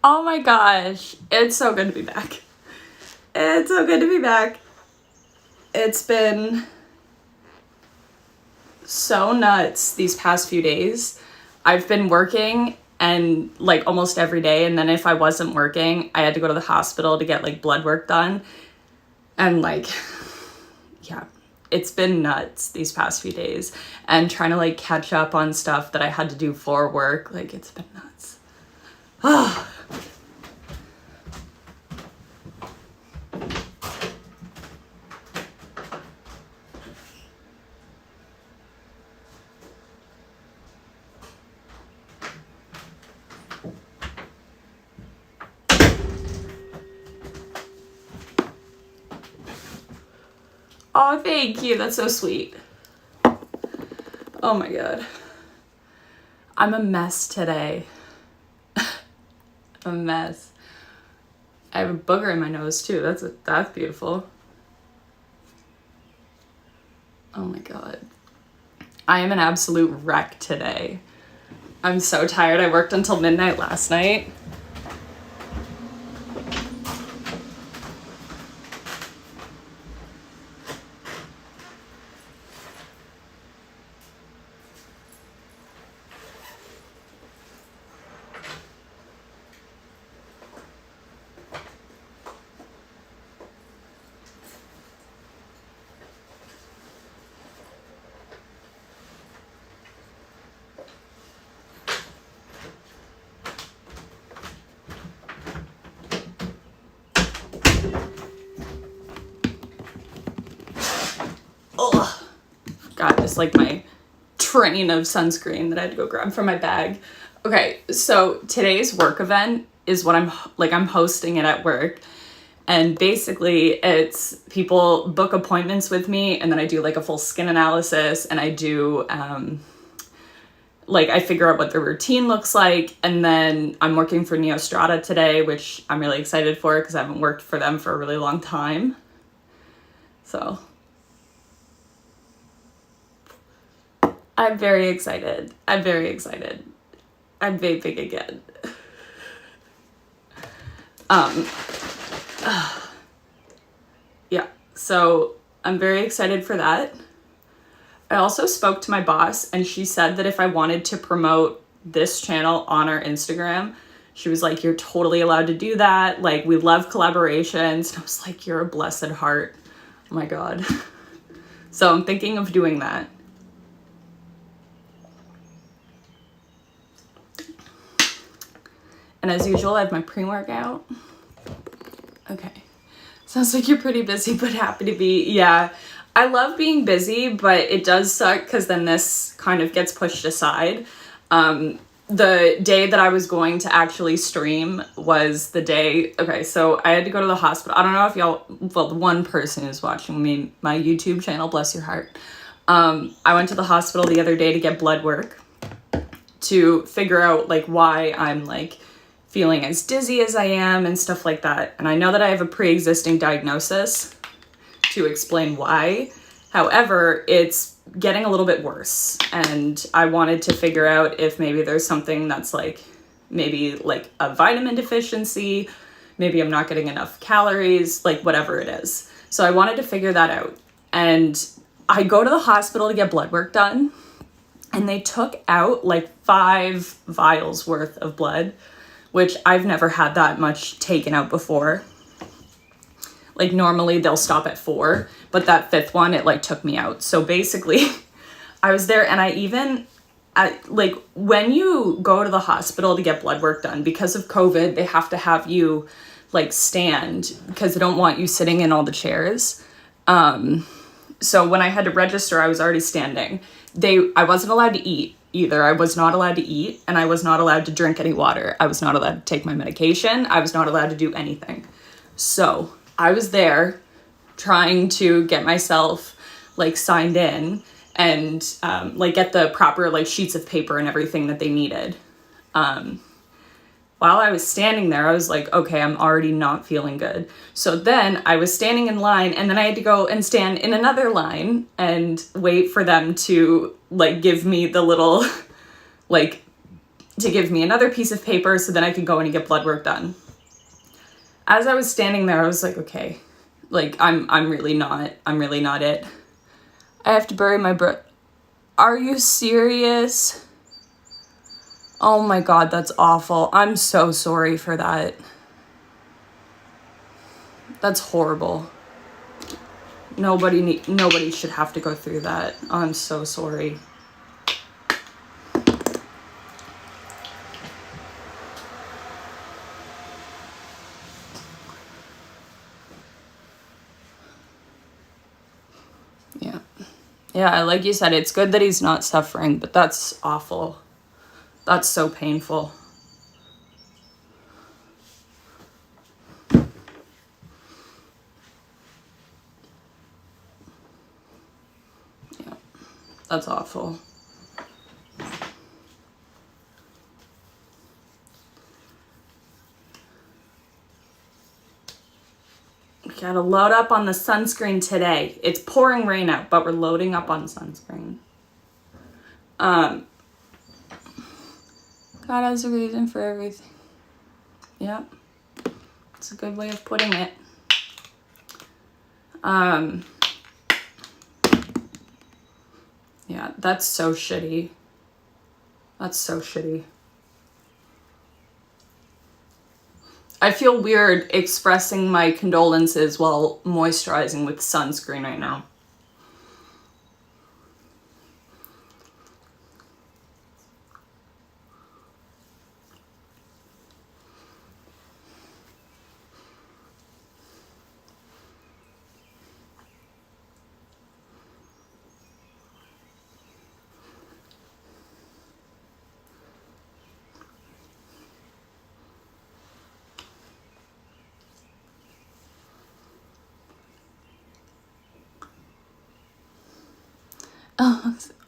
Oh my gosh. It's so good to be back. It's so good to be back. It's been so nuts these past few days. I've been working and like almost every day, and then if I wasn't working, I had to go to the hospital to get like blood work done. And like, yeah, it's been nuts these past few days, and trying to like catch up on stuff that I had to do for work. Like, it's been nuts. Oh. Oh, thank you. That's so sweet. Oh my God. I'm a mess today. A mess. I have a booger in my nose too. That's beautiful. Oh my God. I am an absolute wreck today. I'm so tired. I worked until midnight last night. Got just like my train of sunscreen that I had to go grab from my bag. Okay, so today's work event is what I'm hosting it at work. And basically it's people book appointments with me, and then I do like a full skin analysis, and I do I figure out what their routine looks like. And then I'm working for Neostrata today, which I'm really excited for because I haven't worked for them for a really long time. So I'm very excited. I'm vaping again. Yeah, so I'm very excited for that. I also spoke to my boss, and she said that if I wanted to promote this channel on our Instagram, she was like, you're totally allowed to do that. Like, we love collaborations. And I was like, you're a blessed heart. Oh my God. So I'm thinking of doing that. And as usual, I have my pre-workout. Okay. Sounds like you're pretty busy, but happy to be. Yeah. I love being busy, but it does suck because then this kind of gets pushed aside. The day that I was going to actually stream was the day. Okay, so I had to go to the hospital. I don't know if the one person who's watching me, my YouTube channel, bless your heart. I went to the hospital the other day to get blood work to figure out like why I'm like feeling as dizzy as I am and stuff like that. And I know that I have a pre-existing diagnosis to explain why. However, it's getting a little bit worse. And I wanted to figure out if maybe there's something that's like, maybe like a vitamin deficiency, maybe I'm not getting enough calories, like whatever it is. So I wanted to figure that out. And I go to the hospital to get blood work done, and they took out like 5 vials worth of blood, which I've never had that much taken out before. Like normally they'll stop at 4, but that 5th one, it like took me out. So basically I was there, and like when you go to the hospital to get blood work done, because of COVID, they have to have you like stand because they don't want you sitting in all the chairs. So when I had to register, I was already standing. I wasn't allowed to eat either. I was not allowed to eat, and I was not allowed to drink any water. I was not allowed to take my medication. I was not allowed to do anything. So I was there trying to get myself like signed in and like get the proper like sheets of paper and everything that they needed. While I was standing there, I was like, okay, I'm already not feeling good. So then I was standing in line, and then I had to go and stand in another line and wait for them to like give me the little like to give me another piece of paper so then I could go in and get blood work done. As I was standing there, I was like, okay, like, I'm really not it. I have to bury my Are you serious? Oh my God, that's awful. I'm so sorry for that. That's horrible. Nobody should have to go through that. I'm so sorry. Yeah, like you said, it's good that he's not suffering, but that's awful. That's so painful. Yeah, that's awful. We gotta load up on the sunscreen today. It's pouring rain out, but we're loading up on sunscreen. God has a reason for everything. Yep. It's a good way of putting it. Yeah, that's so shitty. That's so shitty. I feel weird expressing my condolences while moisturizing with sunscreen right now.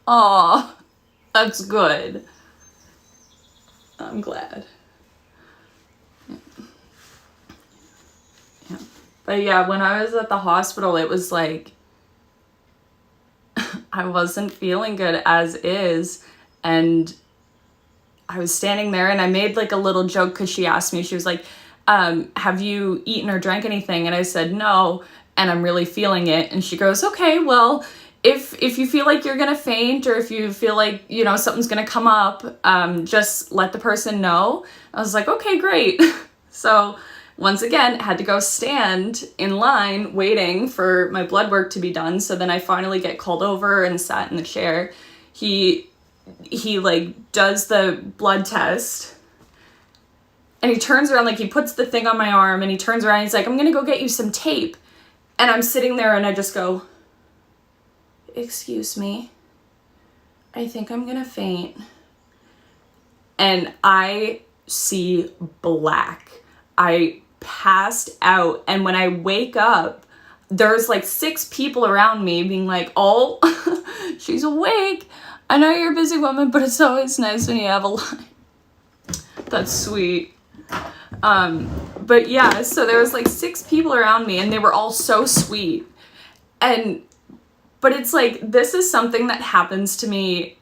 Oh, that's good. I'm glad. Yeah. But yeah, when I was at the hospital, it was like, I wasn't feeling good as is. And I was standing there and I made like a little joke because she asked me, she was like, have you eaten or drank anything? And I said, no, and I'm really feeling it. And she goes, okay, well, if you feel like you're gonna faint or if you feel like, you know, something's gonna come up, just let the person know. I was like, okay, great. So once again, had to go stand in line waiting for my blood work to be done. So then I finally get called over and sat in the chair. He like does the blood test and he turns around, like he puts the thing on my arm and he turns around and he's like, I'm gonna go get you some tape. And I'm sitting there and I just go, excuse me, I think I'm gonna faint. And I see black. I passed out. And when I wake up, there's like 6 people around me being like, oh, she's awake. I know you're a busy woman, but it's always nice when you have a line. That's sweet. But yeah, so there was like 6 people around me and they were all so sweet. But it's like, this is something that happens to me,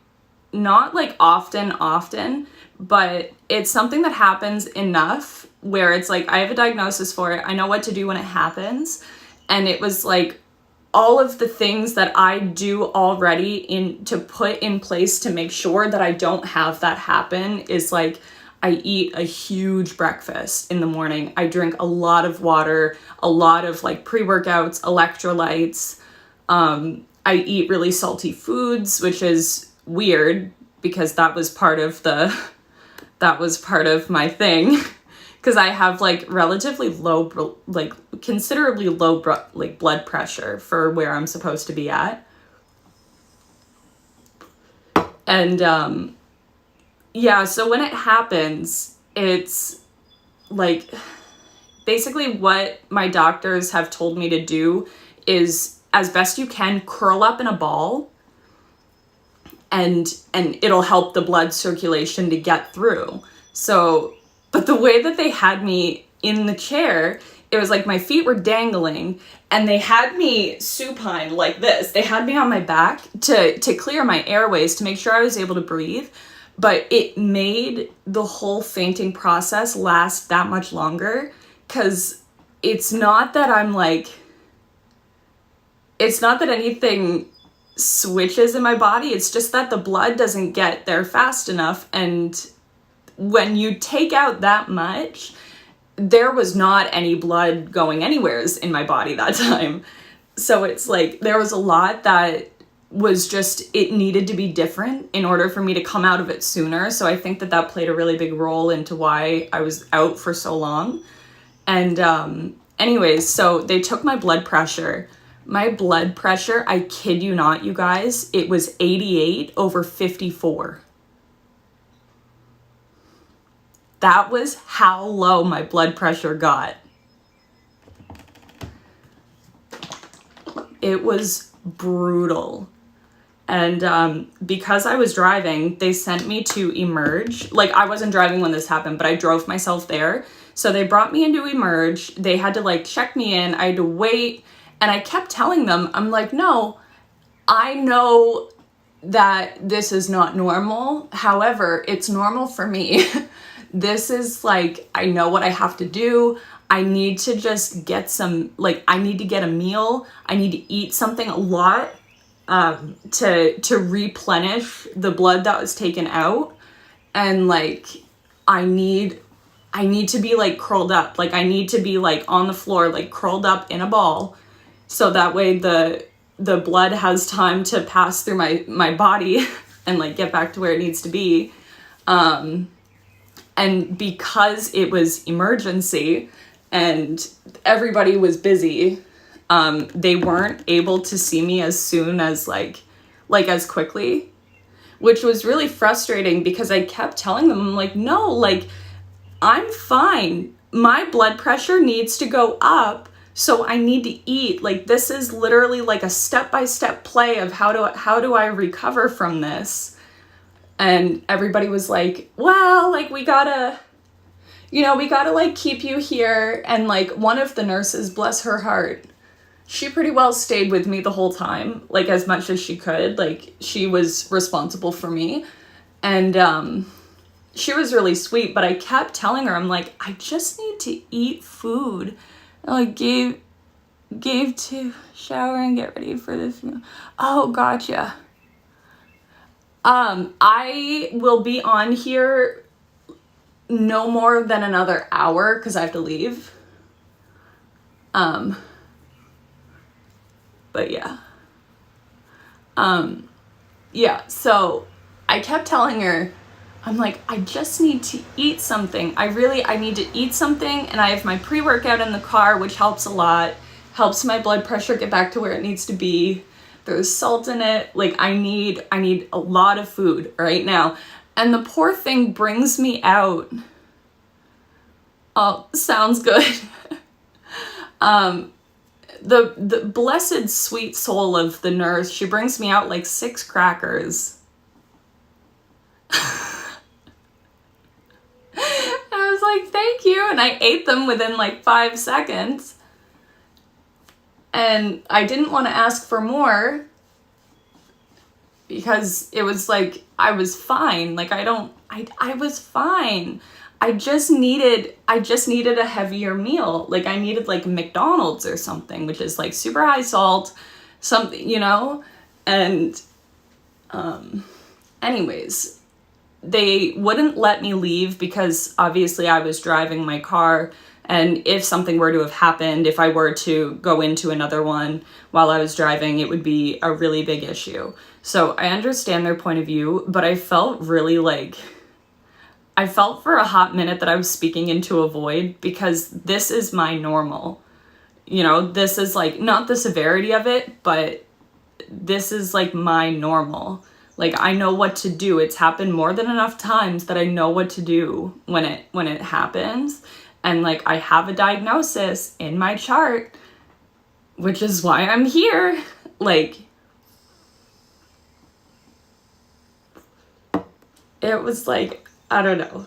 not like often, but it's something that happens enough where it's like, I have a diagnosis for it. I know what to do when it happens. And it was like all of the things that I do already to put in place to make sure that I don't have that happen is like, I eat a huge breakfast in the morning. I drink a lot of water, a lot of like pre-workouts, electrolytes. I eat really salty foods, which is weird because that was part of my thing. Because I have like relatively low, like considerably low like blood pressure for where I'm supposed to be at. And yeah, so when it happens, it's like basically what my doctors have told me to do is, as best you can, curl up in a ball and it'll help the blood circulation to get through. So, but the way that they had me in the chair, it was like my feet were dangling and they had me supine like this. They had me on my back to clear my airways, to make sure I was able to breathe. but it made the whole fainting process last that much longer, because it's not that it's not that anything switches in my body, it's just that the blood doesn't get there fast enough, and when you take out that much, there was not any blood going anywheres in my body that time. So it's like there was a lot that was just, it needed to be different in order for me to come out of it sooner. So I think that that played a really big role into why I was out for so long. And anyways, so they took my blood pressure. My blood pressure, I kid you not, you guys, it was 88/54. That was how low my blood pressure got. It was brutal. And because I was driving, they sent me to Emerge. Like, I wasn't driving when this happened, but I drove myself there. So they brought me into Emerge. They had to like check me in. I had to wait. And I kept telling them, I'm like, no, I know that this is not normal. However, it's normal for me. This is like, I know what I have to do. I need to just get some, like, I need to get a meal. I need to eat something a lot to replenish the blood that was taken out. And like, I need to be like curled up. Like, I need to be like on the floor, like curled up in a ball. So that way the blood has time to pass through my body and like get back to where it needs to be. And because it was emergency and everybody was busy, they weren't able to see me as soon as like as quickly, which was really frustrating because I kept telling them, I'm like, no, like, I'm fine. My blood pressure needs to go up, so I need to eat. Like, this is literally like a step-by-step play of how do I recover from this? And everybody was like, well, like, we gotta like keep you here. And like one of the nurses, bless her heart, she pretty well stayed with me the whole time, like as much as she could. Like, she was responsible for me. And she was really sweet, but I kept telling her, I'm like, I just need to eat food. I like gave to shower and get ready for this meal. Oh, gotcha. I will be on here no more than another hour because I have to leave. But yeah. Yeah, so I kept telling her, I'm like, I just need to eat something. I need to eat something, and I have my pre-workout in the car, which helps a lot. Helps my blood pressure get back to where it needs to be. There's salt in it. Like, I need a lot of food right now. And the poor thing brings me out. Oh, sounds good. The blessed sweet soul of the nurse, she brings me out like 6 crackers. I was like, thank you. And I ate them within like 5 seconds. And I didn't want to ask for more because it was like, I was fine. Like, I was fine. I just needed a heavier meal. Like, I needed like McDonald's or something, which is like super high salt, something, you know? And, anyways, they wouldn't let me leave because obviously I was driving my car. And if something were to have happened, if I were to go into another one while I was driving, it would be a really big issue. So I understand their point of view, but I felt really like, I felt for a hot minute that I was speaking into a void because this is my normal. You know, this is like, not the severity of it, but this is like my normal. Like, I know what to do. It's happened more than enough times that I know what to do when it happens. And like, I have a diagnosis in my chart, which is why I'm here. Like, it was like, I don't know.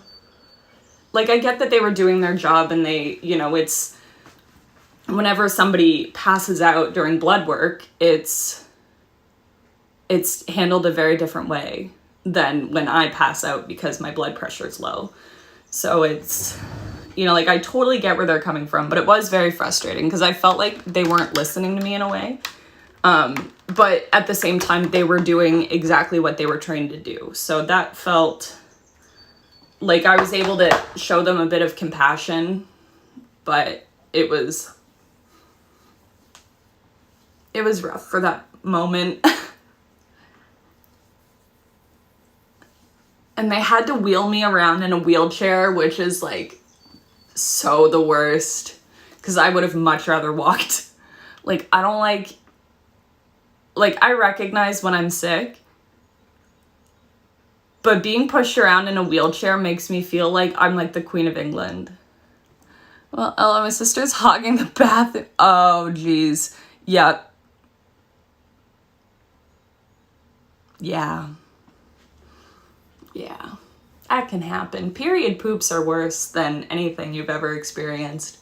Like, I get that they were doing their job and they, you know, it's, whenever somebody passes out during blood work, it's handled a very different way. than when I pass out because my blood pressure is low. So it's, you know, like I totally get where they're coming from, but it was very frustrating because I felt like they weren't listening to me in a way. But at the same time, they were doing exactly what they were trained to do. So that felt like I was able to show them a bit of compassion, but it was rough for that moment. And they had to wheel me around in a wheelchair, which is like so the worst, because I would have much rather walked. Like, I don't like, I recognize when I'm sick, but being pushed around in a wheelchair makes me feel like I'm like the Queen of England. Well, Ella, my sister's hogging the bathroom. Oh, geez. Yep. Yeah. Yeah. That can happen. Period poops are worse than anything you've ever experienced.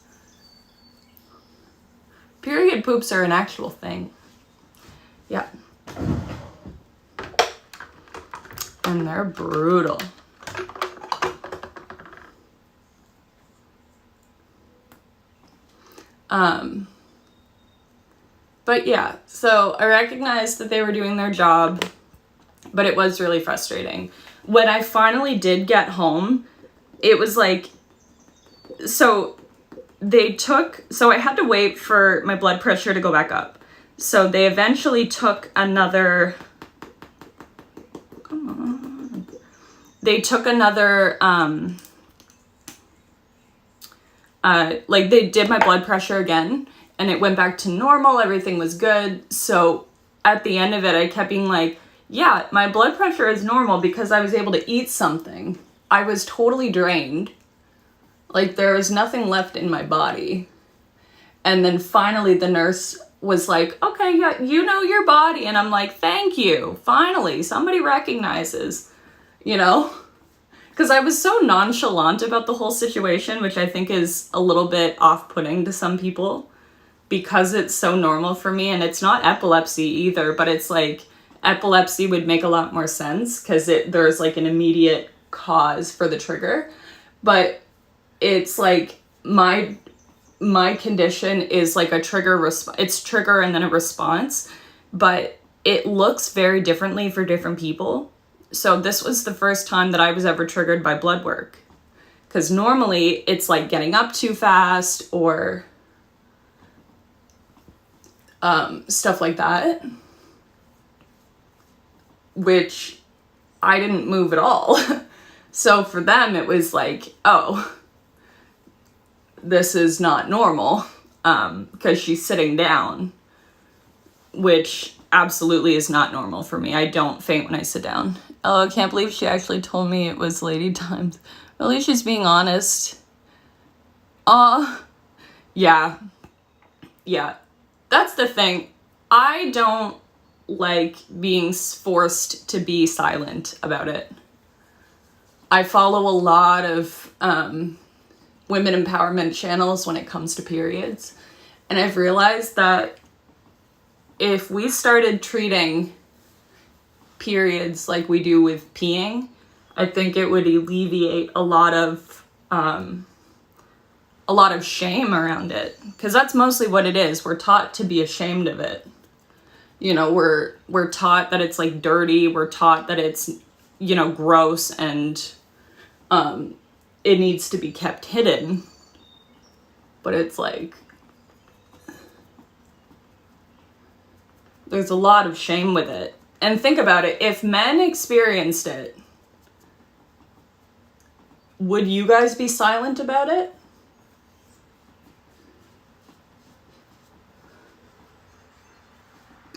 Period poops are an actual thing. Yeah. And they're brutal. But yeah, so I recognized that they were doing their job, but it was really frustrating. When I finally did get home, it was like, so I had to wait for my blood pressure to go back up. So they eventually took another, they did my blood pressure again, and it went back to normal. Everything was good. So at the end of it, I kept being like, yeah, my blood pressure is normal because I was able to eat something. I was totally drained. Like, there was nothing left in my body. And then finally the nurse was like, okay, yeah, you know your body. And I'm like, thank you. Finally, somebody recognizes, you know? Because I was so nonchalant about the whole situation, which I think is a little bit off-putting to some people because it's so normal for me. And it's not epilepsy either, but it's like epilepsy would make a lot more sense because there's like an immediate cause for the trigger. But it's like my condition is like a trigger it's trigger and then a response, but it looks very differently for different people. So this was the first time that I was ever triggered by blood work, because normally it's like getting up too fast or stuff like that, which I didn't move at all. So for them it was like, oh, this is not normal, because she's sitting down, which absolutely is not normal for me. I don't faint when I sit down. Oh, I can't believe she actually told me it was lady times. Really, she's being honest. Yeah. Yeah. That's the thing. I don't like being forced to be silent about it. I follow a lot of women empowerment channels when it comes to periods. And I've realized that if we started treating periods like we do with peeing, I think it would alleviate a lot of shame around it. Because that's mostly what it is. We're taught to be ashamed of it. You know, we're taught that it's like dirty. We're taught that it's, you know, gross, and it needs to be kept hidden. But it's like, there's a lot of shame with it. And think about it, if men experienced it, would you guys be silent about it?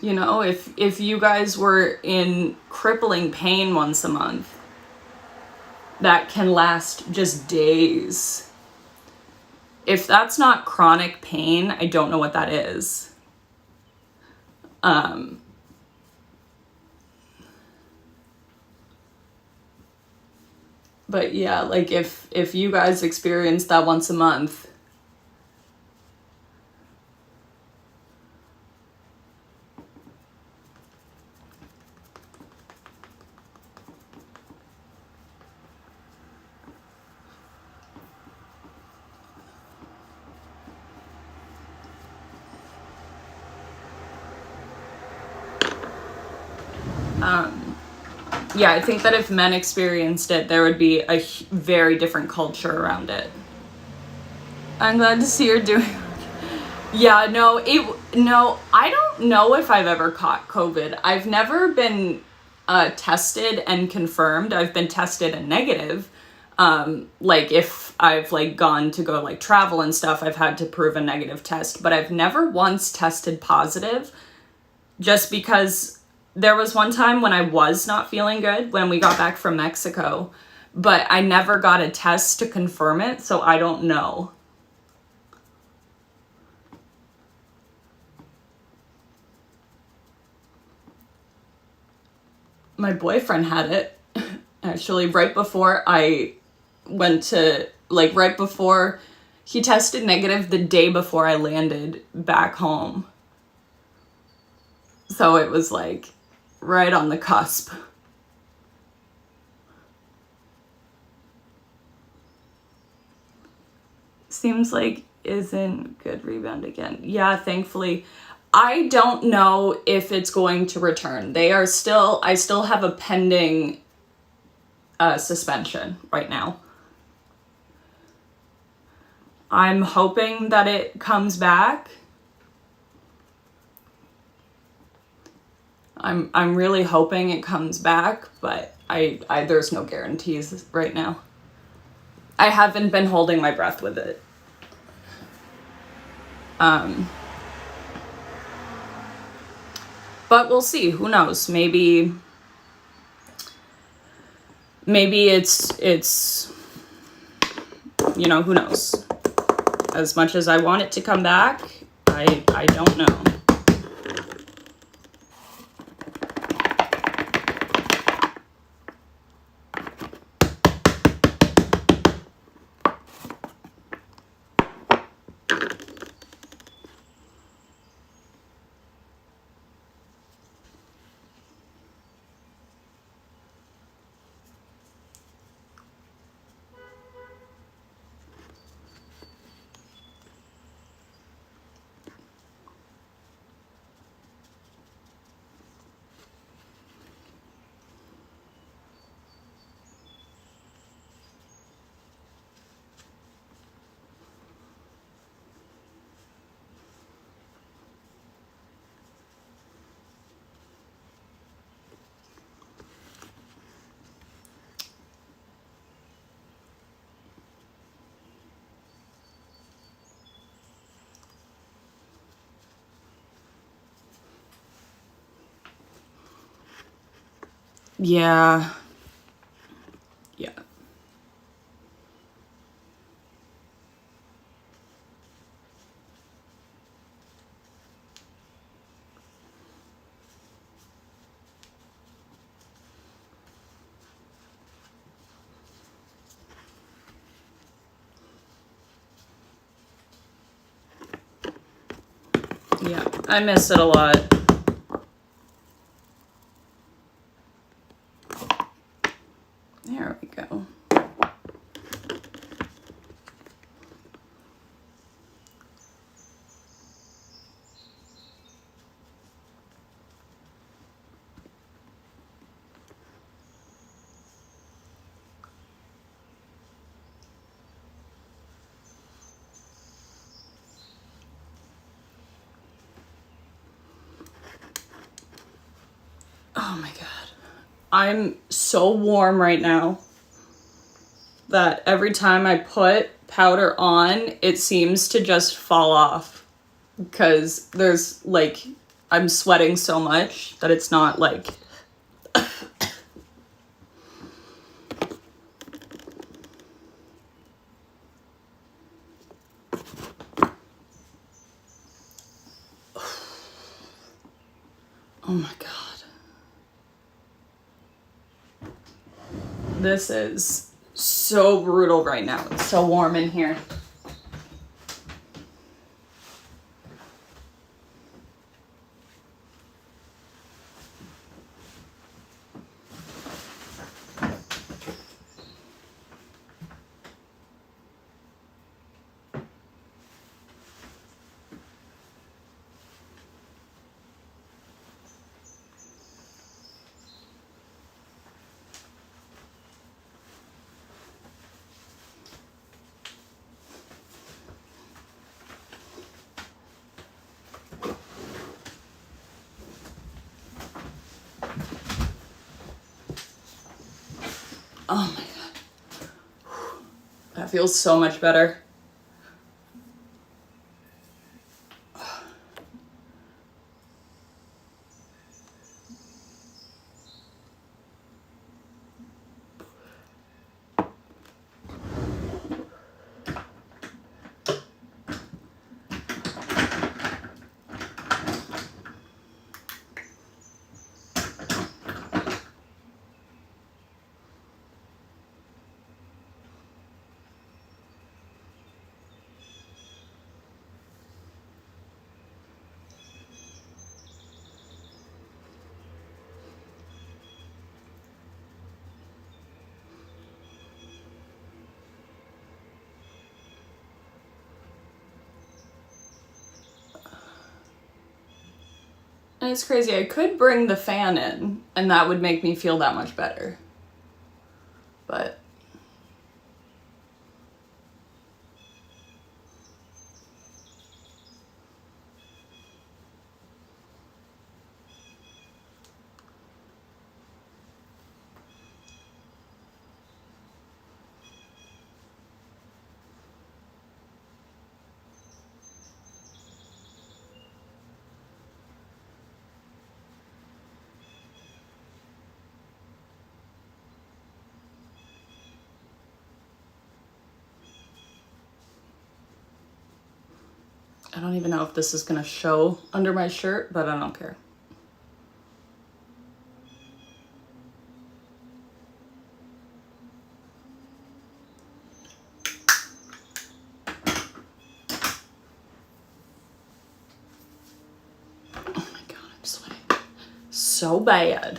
You know, if you guys were in crippling pain once a month, that can last just days. If that's not chronic pain, I don't know what that is. But yeah, like if you guys experience that once a month, Yeah, I think that if men experienced it, there would be a very different culture around it. I'm glad to see you're doing. Yeah, no, I don't know if I've ever caught COVID. I've never been tested and confirmed. I've been tested and negative. Like if I've like gone to go like travel and stuff, I've had to prove a negative test, but I've never once tested positive, just because there was one time when I was not feeling good when we got back from Mexico, but I never got a test to confirm it, so I don't know. My boyfriend had it, actually, right before I went to, like, right before he tested negative the day before I landed back home. So it was, like, right on the cusp. Seems like isn't good rebound again. Yeah, thankfully. I don't know if it's going to return. I still have a pending suspension right now. I'm hoping that it comes back. I'm really hoping it comes back, but I there's no guarantees right now. I haven't been holding my breath with it. But we'll see. Who knows? Maybe it's you know, who knows? As much as I want it to come back, I don't know. Yeah. Yeah. Yeah. I miss it a lot. There we go. Oh my god. I'm so warm right now that every time I put powder on, it seems to just fall off. Because there's, like, I'm sweating so much that it's not, like... Oh my god. This is so brutal right now. It's so warm in here. Oh my God. That feels so much better. And it's crazy, I could bring the fan in and that would make me feel that much better. But I don't even know if this is gonna show under my shirt, but I don't care. Oh my God, I'm sweating so bad.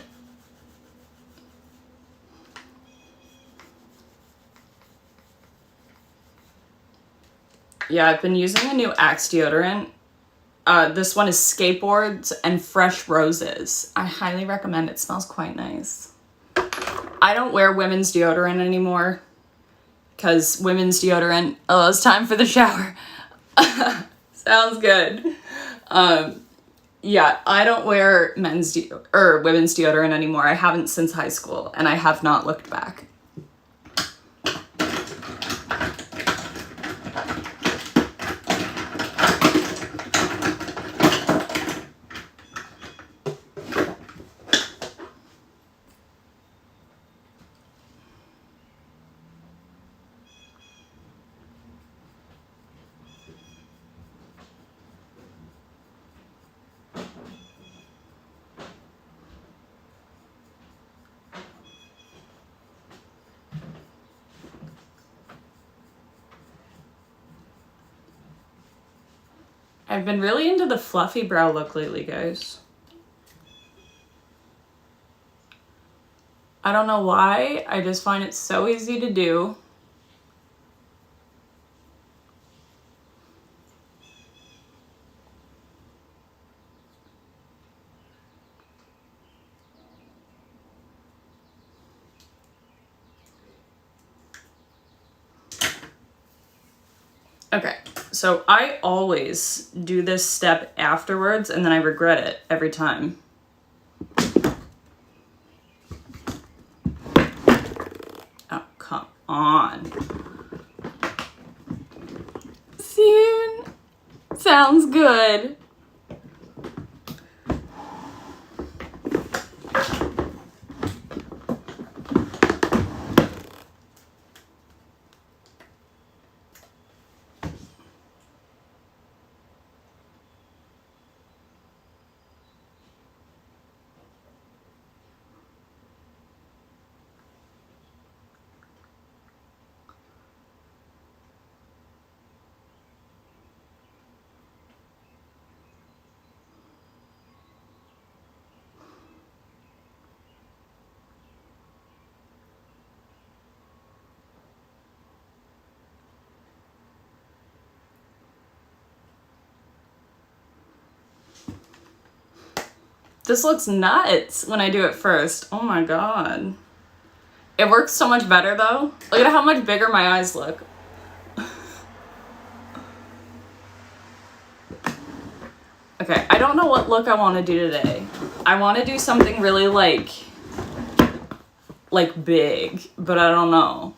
Yeah, I've been using a new Axe deodorant. This one is Skateboards and Fresh Roses. I highly recommend it. It smells quite nice. I don't wear women's deodorant anymore because women's deodorant, oh, it's time for the shower. Sounds good. Yeah, I don't wear women's deodorant anymore. I haven't since high school, and I have not looked back. I've been really into the fluffy brow look lately, guys. I don't know why, I just find it so easy to do. Okay, so I always do this step afterwards and then I regret it every time. Oh, come on. See? Sounds good. This looks nuts when I do it first. Oh my God. It works so much better though. Look at how much bigger my eyes look. Okay, I don't know what look I want to do today. I want to do something really like like big, but I don't know.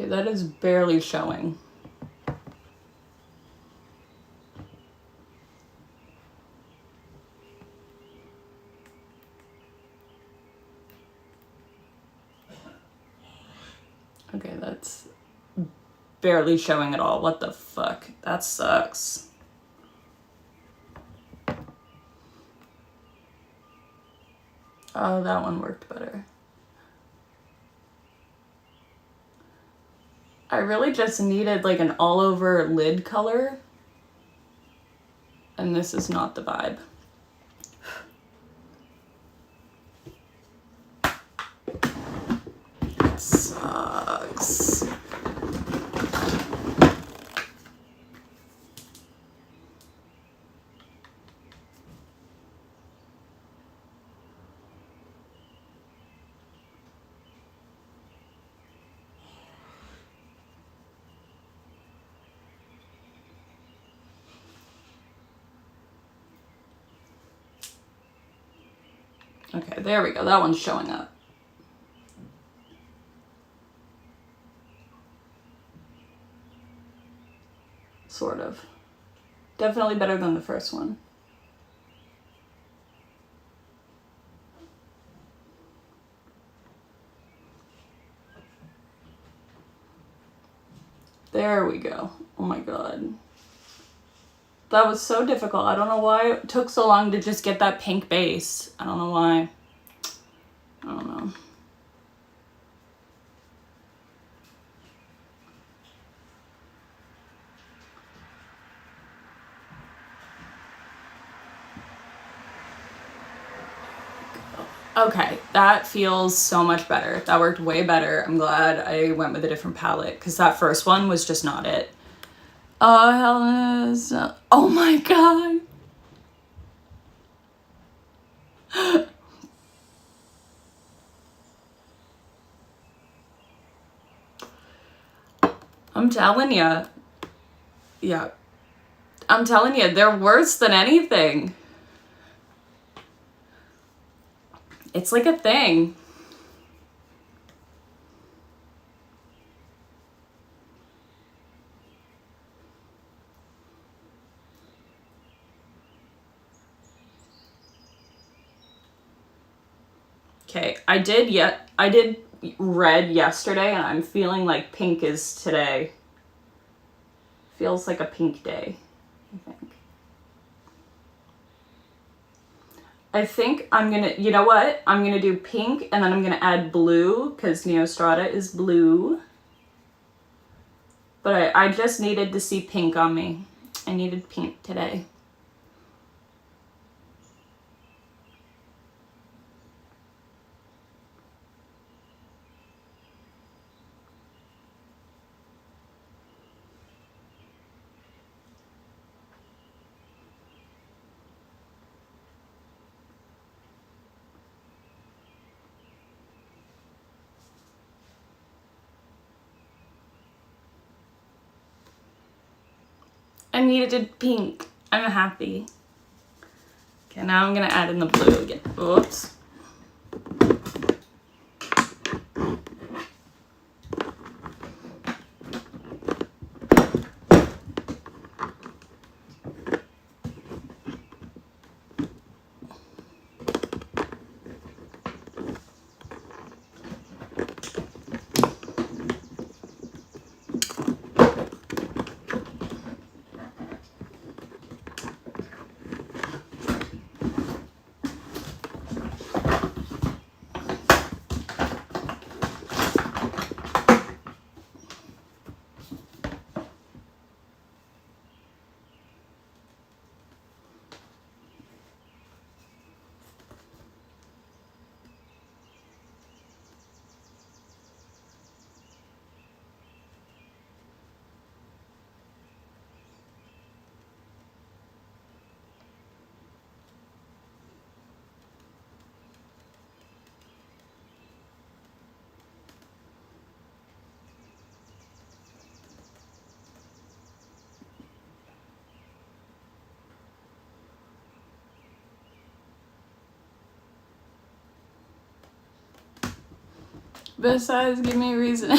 Okay, that is barely showing. Okay, that's barely showing at all. What the fuck? That sucks. Oh, that one worked better. I really just needed like an all over lid color. And this is not the vibe. It sucks. Okay, there we go. That one's showing up. Sort of. Definitely better than the first one. There we go. Oh my god. That was so difficult. I don't know why it took so long to just get that pink base. I don't know why. I don't know. Okay, that feels so much better. That worked way better. I'm glad I went with a different palette because that first one was just not it. Oh, hell is... Oh my god. I'm telling you. Yeah. I'm telling you, they're worse than anything. It's like a thing. Okay, I did red yesterday and I'm feeling like pink is today. Feels like a pink day, I think I'm gonna, you know what? I'm gonna do pink and then I'm gonna add blue because Neostrata is blue. But I just needed to see pink on me. I needed pink today. I needed pink. I'm happy. Okay, now I'm gonna add in the blue again. Oops. Besides, give me a reason.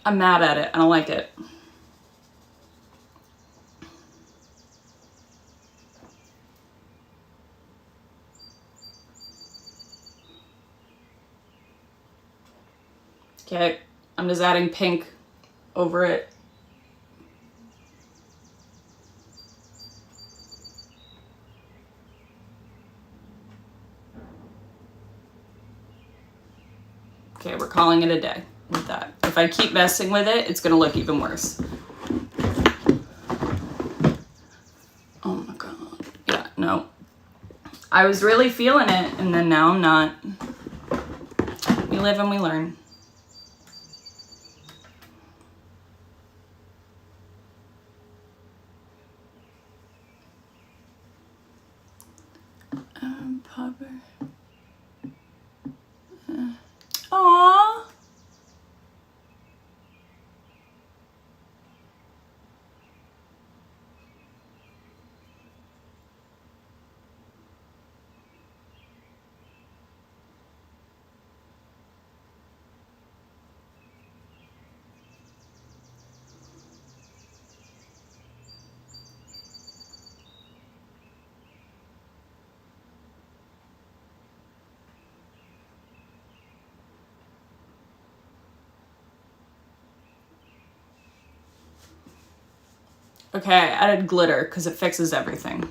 I'm mad at it. I don't like it. Okay, I'm just adding pink over it. Okay, we're calling it a day with that. If I keep messing with it, it's gonna look even worse. Oh my God. Yeah, no. I was really feeling it, and then now I'm not. We live and we learn. Popper. Aww. Okay, I added glitter because it fixes everything.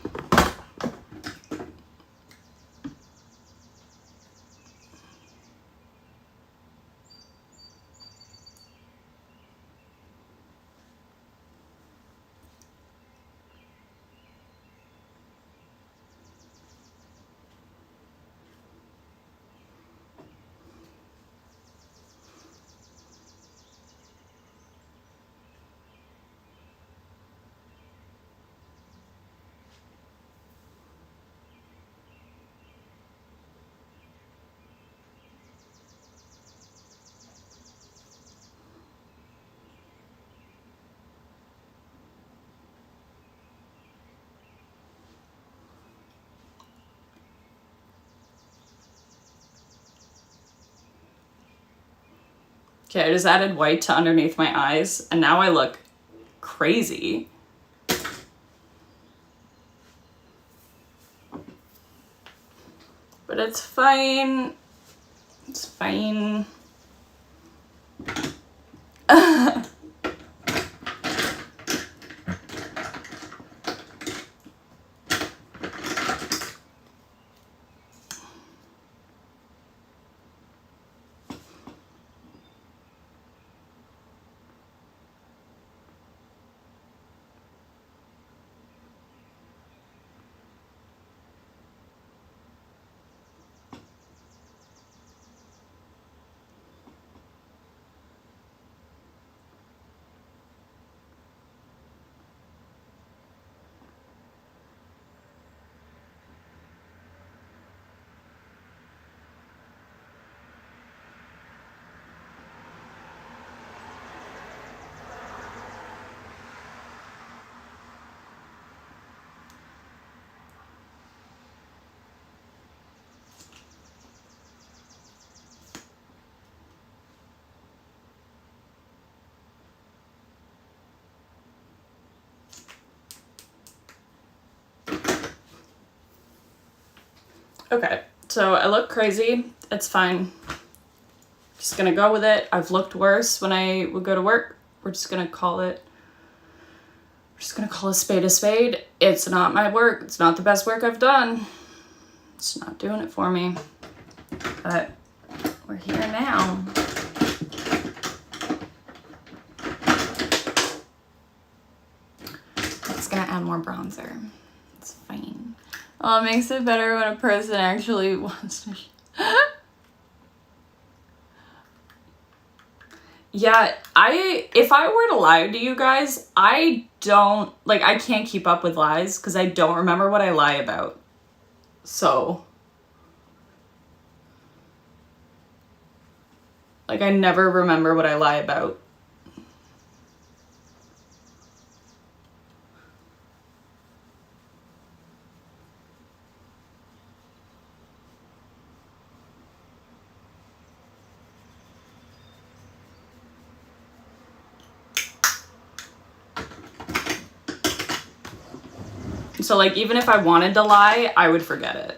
Okay, I just added white to underneath my eyes, and now I look crazy. But it's fine. It's fine. Okay, so I look crazy. It's fine. Just gonna go with it. I've looked worse when I would go to work. We're just gonna call it. We're just gonna call a spade a spade. It's not my work. It's not the best work I've done. It's not doing it for me. But we're here now. I'm just gonna add more bronzer. It's fine. Oh, it makes it better when a person actually wants to. Yeah, if I were to lie to you guys, I can't keep up with lies because I don't remember what I lie about. So Like, I never remember what I lie about. So, like, even if I wanted to lie, I would forget it.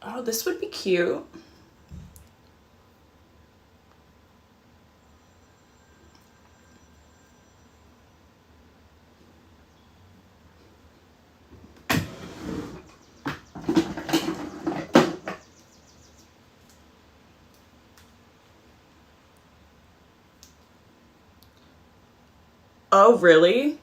Oh, this would be cute. Oh, really?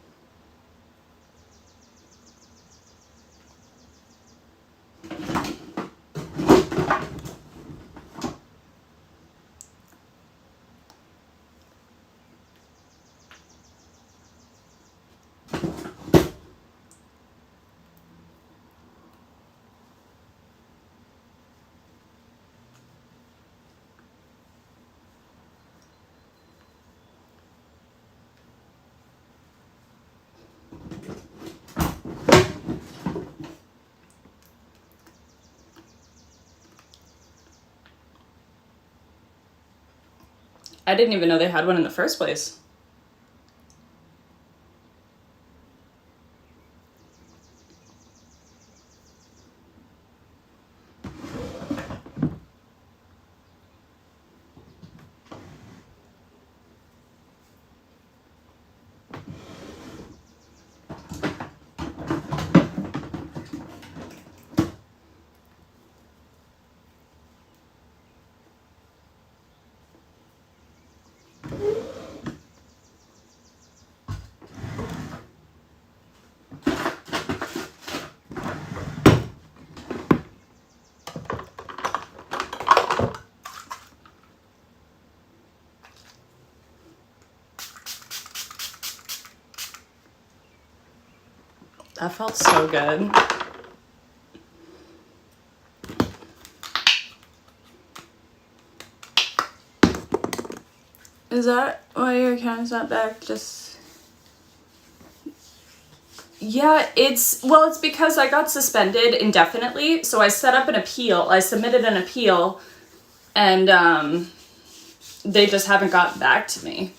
I didn't even know they had one in the first place. That felt so good. Is that why your account's not back? Just... Yeah, it's because I got suspended indefinitely, so I set up an appeal. I submitted an appeal, and they just haven't gotten back to me.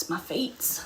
just my face.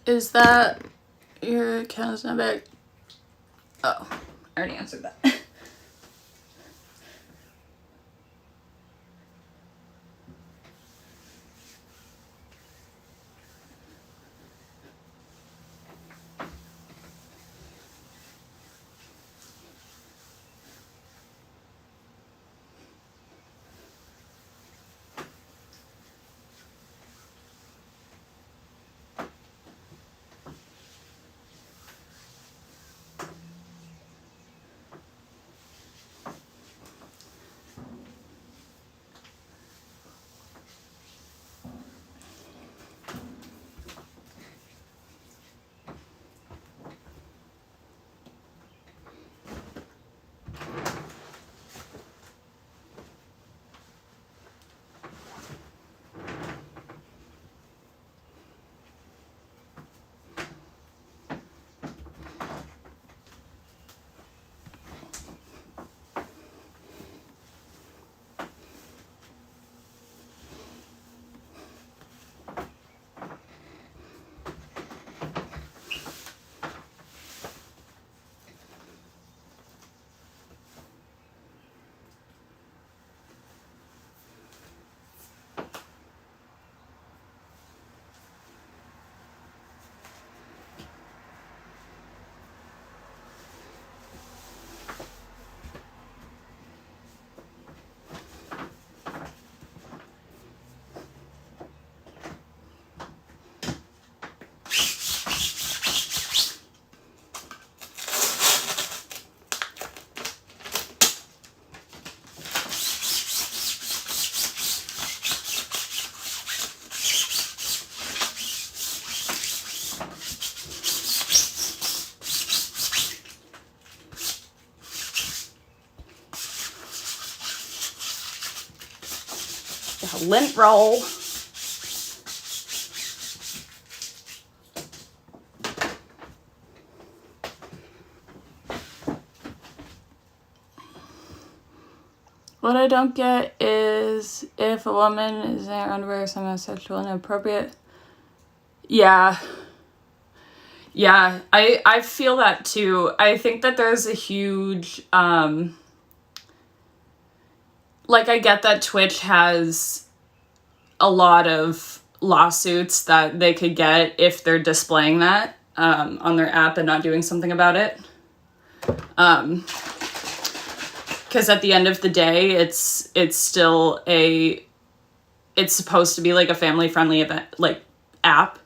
Is that your account's not back? Oh, I already answered that. Lint roll. What I don't get is if a woman is in their underwear somehow sexual and inappropriate. Yeah. Yeah, I feel that too. I think that there's a huge like, I get that Twitch has a lot of lawsuits that they could get if they're displaying that on their app and not doing something about it. Because at the end of the day, it's still it's supposed to be like a family-friendly event, like app.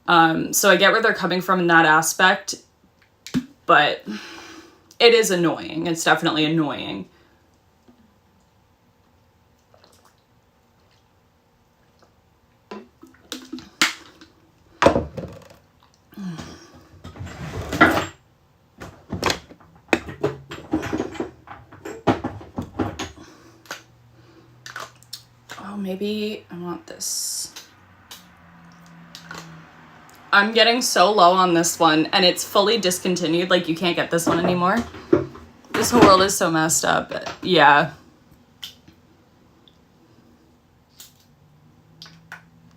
So I get where they're coming from in that aspect, but it is annoying. It's definitely annoying. maybe I want this. I'm getting so low on this one, and it's fully discontinued. Like, you can't get this one anymore. This whole world is so messed up. Yeah.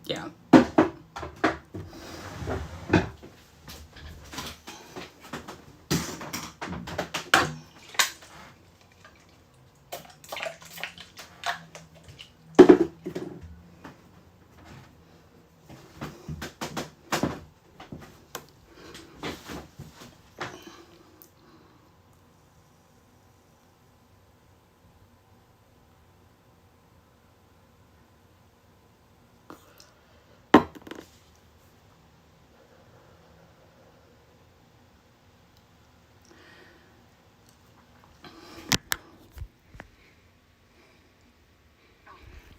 Yeah.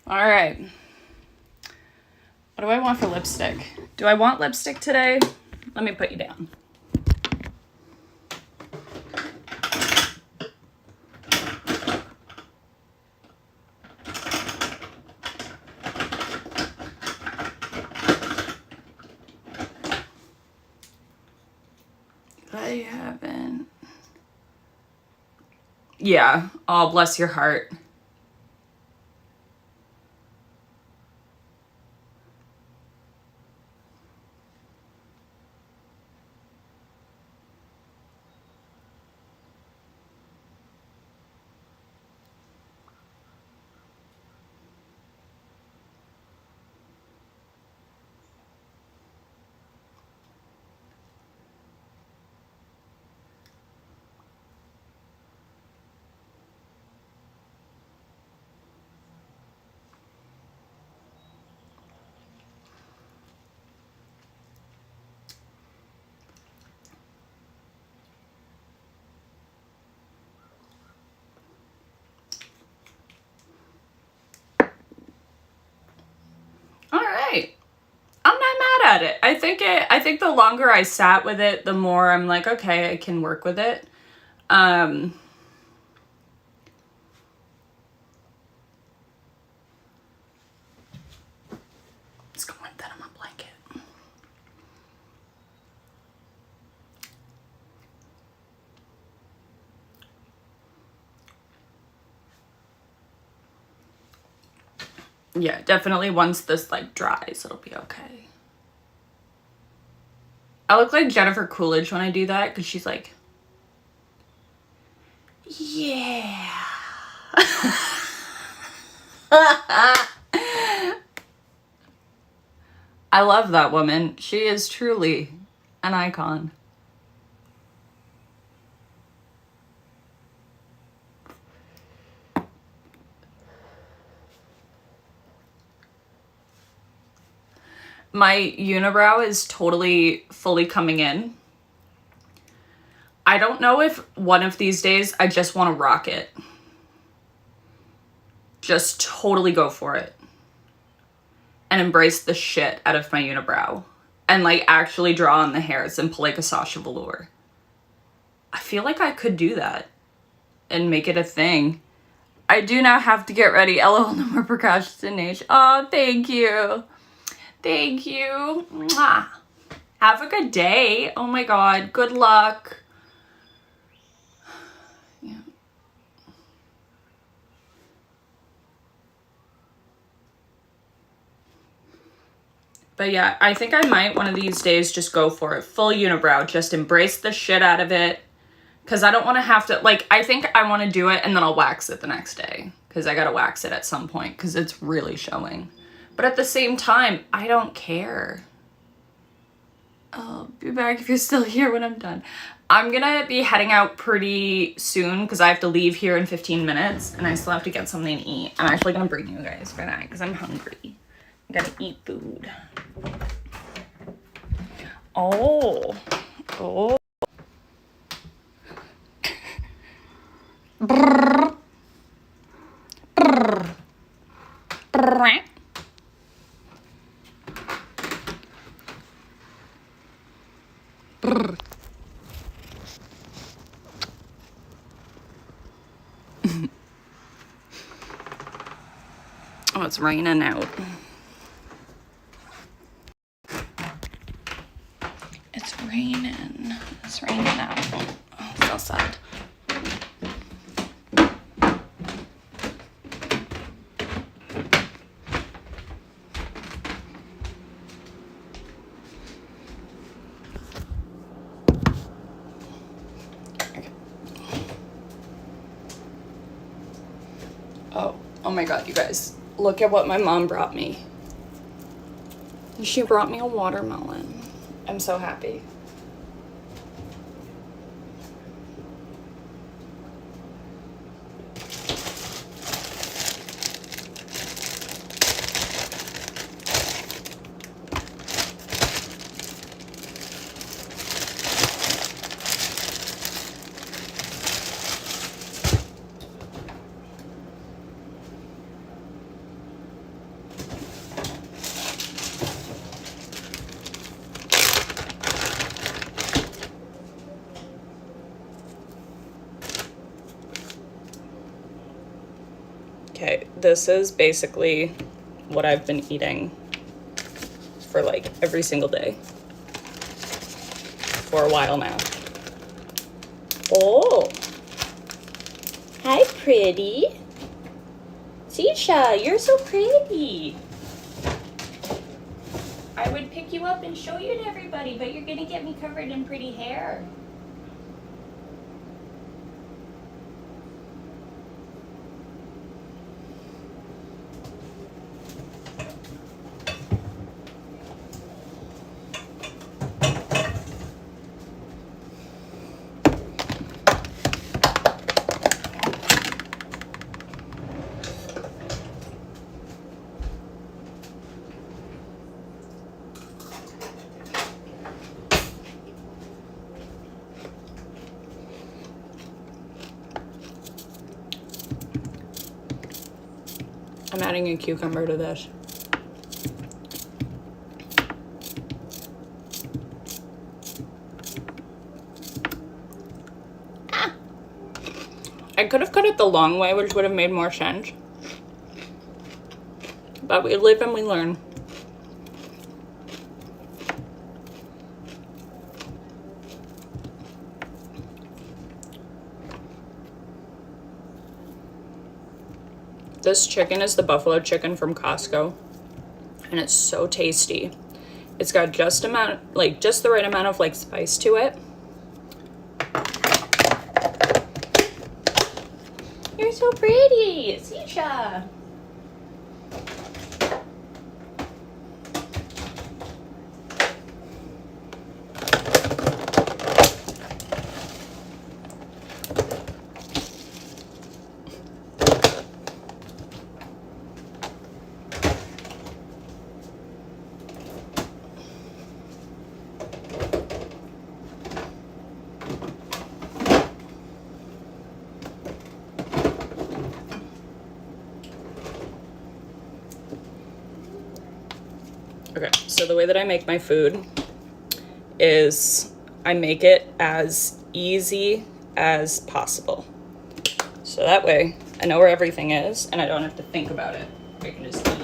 All right. What do I want for lipstick? Do I want lipstick today? Let me put you down. I haven't. Yeah. Oh, bless your heart. All right. I'm not mad at it. I think the longer I sat with it, the more I'm like, okay, I can work with it. Let's go with that on my blanket. Yeah, definitely once this like dries, it'll be okay. I look like Jennifer Coolidge when I do that because she's like, yeah. I love that woman. She is truly an icon. My unibrow is totally fully coming in. I don't know if one of these days I just want to rock it. Just totally go for it. And embrace the shit out of my unibrow. And like actually draw on the hairs and pull like a Sasha Velour. I feel like I could do that. And make it a thing. I do now have to get ready. LOL, no more procrastination. Oh, thank you. Thank you. Mwah. Have a good day. Oh my God. Good luck. Yeah. But yeah, I think I might one of these days just go for it. Full unibrow. Just embrace the shit out of it. Because I don't want to have to, like, I think I want to do it and then I'll wax it the next day. Because I got to wax it at some point because it's really showing. But at the same time, I don't care. I'll be back if you're still here when I'm done. I'm gonna be heading out pretty soon because I have to leave here in 15 minutes and I still have to get something to eat. I'm actually gonna bring you guys for that because I'm hungry. I gotta eat food. Oh. Oh. Brrr. Brrr. Brrr. Brrr. Oh, it's raining out. It's raining. It's raining out. Oh, so sad. Okay. Oh my God, you guys. Look at what my mom brought me. She brought me a watermelon. I'm so happy. Okay, this is basically what I've been eating for like every single day for a while now. Oh, hi, pretty. Sisha, you're so pretty. I would pick you up and show you to everybody, but you're gonna get me covered in pretty hair. I'm adding a cucumber to this. I could have cut it the long way, which would have made more sense. But we live and we learn. This chicken is the buffalo chicken from Costco, and it's so tasty. It's got just the right amount of like spice to it. You're so pretty, Sisha. Okay, so the way that I make my food is I make it as easy as possible. So that way I know where everything is and I don't have to think about it. I can just eat.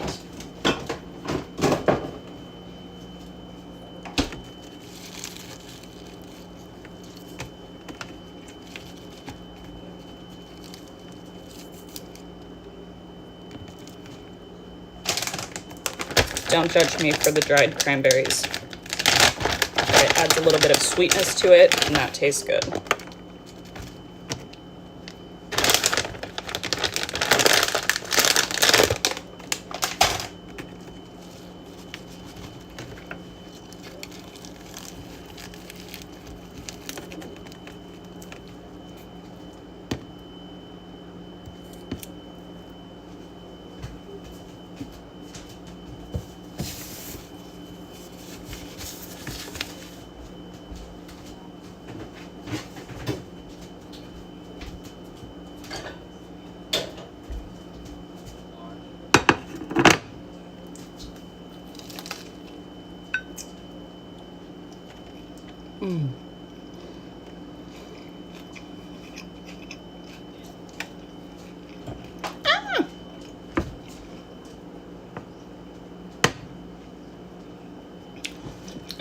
Don't judge me for the dried cranberries. But it adds a little bit of sweetness to it, and that tastes good.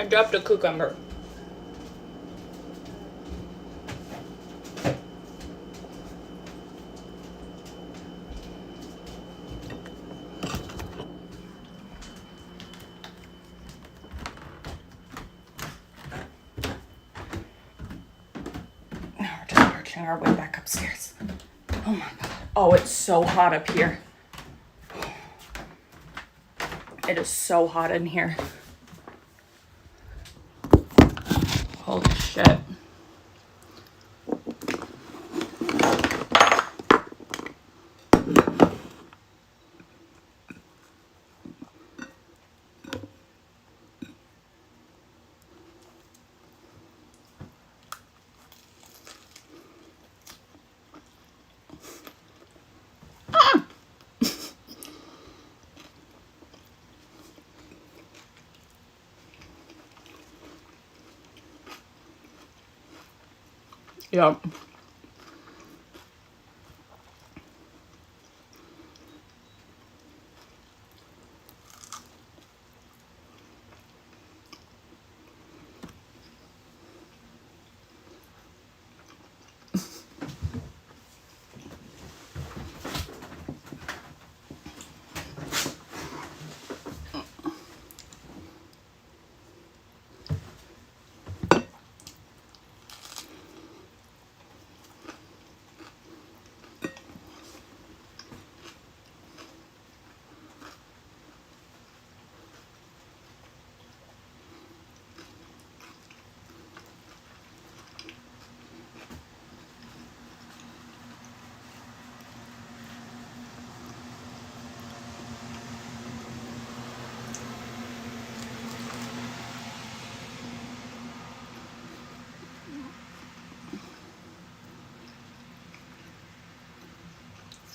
I dropped a cucumber. Now we're just marching our way back upstairs. Oh my god. Oh, it's so hot up here. It is so hot in here. Holy shit. Yep.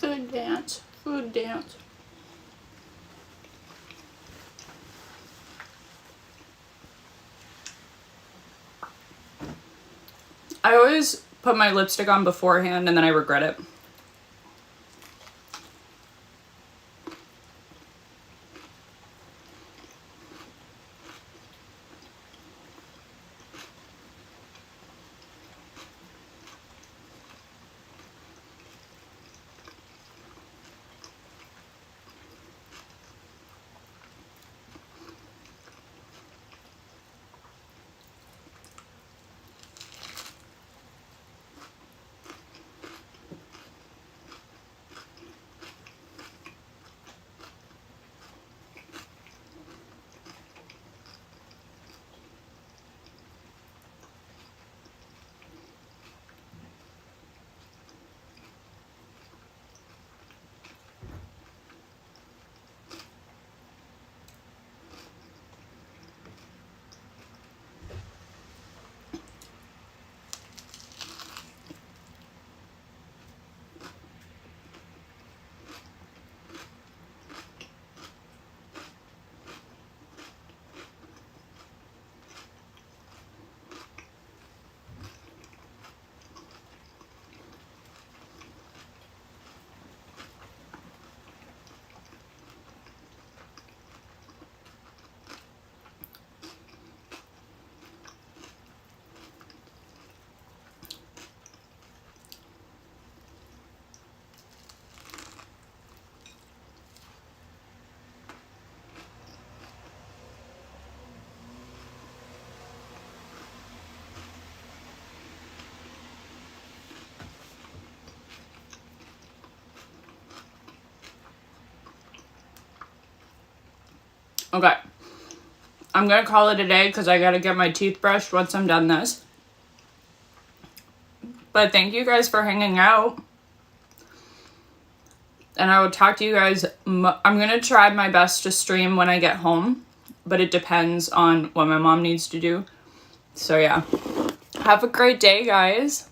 Food dance, food dance. I always put my lipstick on beforehand and then I regret it. Okay. I'm gonna call it a day because I gotta get my teeth brushed once I'm done this. But thank you guys for hanging out. And I will talk to you guys. I'm gonna try my best to stream when I get home, but it depends on what my mom needs to do. So yeah. Have a great day, guys.